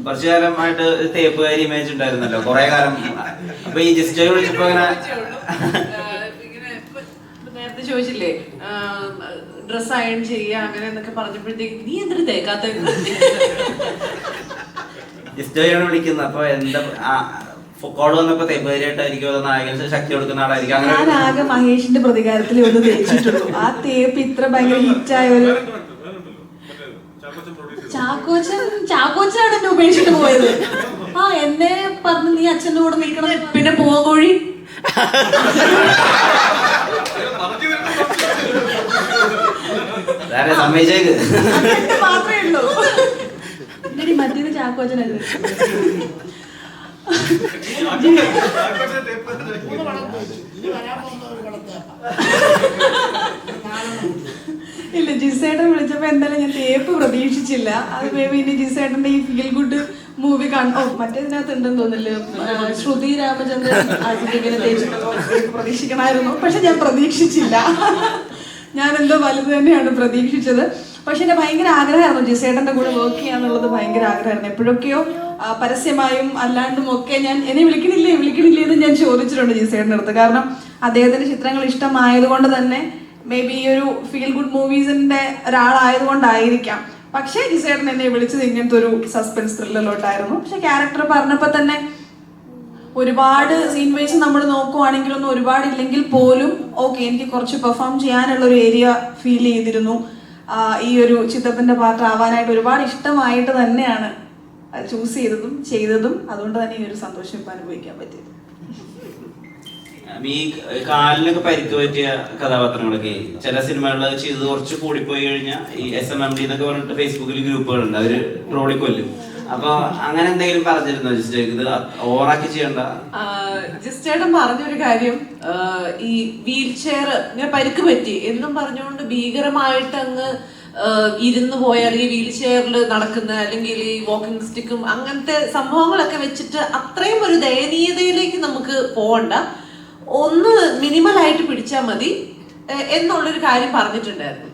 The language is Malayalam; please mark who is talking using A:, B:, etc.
A: കുറച്ചു കാലമായിട്ട് തേപ്പുകാരി ഇമേജ് ഉണ്ടായിരുന്നല്ലോ കുറെ കാലം. അപ്പൊ ഈ ജസ്റ്റ് വിളിച്ചപ്പോ അങ്ങനെ
B: നേരത്തെ ചോദിച്ചില്ലേ ഡ്രസ് അയൺ ചെയ്യുക അങ്ങനെ എന്നൊക്കെ പറഞ്ഞപ്പോഴത്തേക്ക് നീ എന്തൊരു തേക്കാത്ത
A: ജസ്റ്റ് വിളിക്കുന്നത്. അപ്പൊ എന്താ കോള് വന്നപ്പോ തേപ്പുകാരിയായിട്ടായിരിക്കും അതോ നായകൻ ശക്തി കൊടുക്കുന്ന ആളായിരിക്കും അങ്ങനെ.
C: ഞാൻ ആകെ മഹേഷിന്റെ പ്രതികാരത്തിൽ ഒന്ന് തേച്ചിട്ടുള്ളൂ. ആ തേപ്പ് ഇത്ര ഭയങ്കര ഹിറ്റായ ഒരു ചാക്കോച്ചനാണ് എന്നെ ഉപേക്ഷിച്ചിട്ട് പോയത്. ആ എന്നെ പറഞ്ഞു നീ അച്ഛൻ്റെ കൂടെ നിൽക്കണം.
B: പിന്നെ പൂവൻകോഴി
A: സമ്മതിച്ചേക്ക്
C: മാത്രമേ ഉള്ളൂ. ഇനി മറ്റേത് ചാക്കോച്ചനല്ലേ. ഇല്ല, ജിസേട്ടൻ വിളിച്ചപ്പോ എന്തായാലും ഞാൻ തേപ്പ് പ്രതീക്ഷിച്ചില്ല. അത് മേബി ഇനി ജിസേട്ടന്റെ ഈ ഫീൽ ഗുഡ് മൂവി കണ്ടോ മറ്റേതിനകത്ത് ഉണ്ടെന്ന് തോന്നില്ല. ശ്രുതി രാമചന്ദ്രൻ ഇങ്ങനെ തേച്ചിട്ടോ പ്രതീക്ഷിക്കണമായിരുന്നു. പക്ഷെ ഞാൻ പ്രതീക്ഷിച്ചില്ല. ഞാൻ എന്തോ വലുത് തന്നെയാണ് പ്രതീക്ഷിച്ചത്. പക്ഷെ എന്റെ ഭയങ്കര ആഗ്രഹമായിരുന്നു ജിസേട്ടന്റെ കൂടെ വർക്ക് ചെയ്യാന്നുള്ളത്. ഭയങ്കര ആഗ്രഹമായിരുന്നു. എപ്പോഴൊക്കെയോ പരസ്യമായും അല്ലാണ്ടും ഒക്കെ എന്നെ വിളിക്കണില്ലേ എന്ന് ഞാൻ ചോദിച്ചിട്ടുണ്ട് ജിസേട്ടൻ്റെ അടുത്ത്. കാരണം അദ്ദേഹത്തിന്റെ ചിത്രങ്ങൾ ഇഷ്ടമായതുകൊണ്ട് തന്നെ മേ ബി ഈ ഒരു ഫീൽ ഗുഡ് മൂവീസിന്റെ ഒരാളായതുകൊണ്ടായിരിക്കാം. പക്ഷേ ജിസേട്ടൻ എന്നെ വിളിച്ചത് ഇങ്ങനത്തെ ഒരു സസ്പെൻസ് ത്രില്ലറിലോട്ടായിരുന്നു. പക്ഷെ ക്യാരക്ടർ പറഞ്ഞപ്പോൾ തന്നെ ഒരുപാട് സീൻ വൈസ് നമ്മൾ നോക്കുവാണെങ്കിലൊന്നും ഒരുപാടില്ലെങ്കിൽ പോലും ഓക്കെ എനിക്ക് കുറച്ച് പെർഫോം ചെയ്യാനുള്ള ഒരു ഏരിയ ഫീൽ ചെയ്തിരുന്നു. ഈ ഒരു ചിത്രത്തിന്റെ പാർട്ട് ആവാനായിട്ട് ഒരുപാട് ഇഷ്ടമായിട്ട് തന്നെയാണ് ചൂസ് ചെയ്തതും. അതുകൊണ്ട് തന്നെ ഈ ഒരു സന്തോഷം ഇപ്പം അനുഭവിക്കാൻ പറ്റിയത്.
A: ഈ കാലിനൊക്കെ പരിക്ക് പറ്റിയ കഥാപാത്രങ്ങളൊക്കെ ചില സിനിമകളിൽ ചെയ്ത് കുറച്ച് കൂടിപ്പോയി കഴിഞ്ഞാൽ ഈ SMMD എന്നൊക്കെ പറഞ്ഞിട്ട് ഫേസ്ബുക്കിൽ ഗ്രൂപ്പുകളുണ്ട്, അവര് ട്രോളിൽ കൊല്ലും. അപ്പൊ അങ്ങനെ എന്തെങ്കിലും പറഞ്ഞിരുന്നോ ജിസ്റ്റേ? ഇത് ഓവറാക്കി ചെയ്യണ്ട.
B: ജിസ്റ്റേട്ടൻ പറഞ്ഞൊരു കാര്യം, ഈ വീൽ ചെയർ ഇങ്ങനെ പരിക്ക് പറ്റി എന്നും പറഞ്ഞുകൊണ്ട് ഭീകരമായിട്ട് അങ്ങ് ഇരുന്ന് പോയ അല്ലെങ്കിൽ വീൽ ചെയറിൽ നടക്കുന്ന അല്ലെങ്കിൽ ഈ വാക്കിംഗ് സ്റ്റിക്കും അങ്ങനത്തെ സംഭവങ്ങളൊക്കെ വെച്ചിട്ട് അത്രയും ഒരു ദയനീയതയിലേക്ക് നമുക്ക് പോകണ്ട, ഒന്ന് മിനിമലായിട്ട് പിടിച്ചാൽ മതി എന്നുള്ളൊരു കാര്യം പറഞ്ഞിട്ടുണ്ടായിരുന്നു.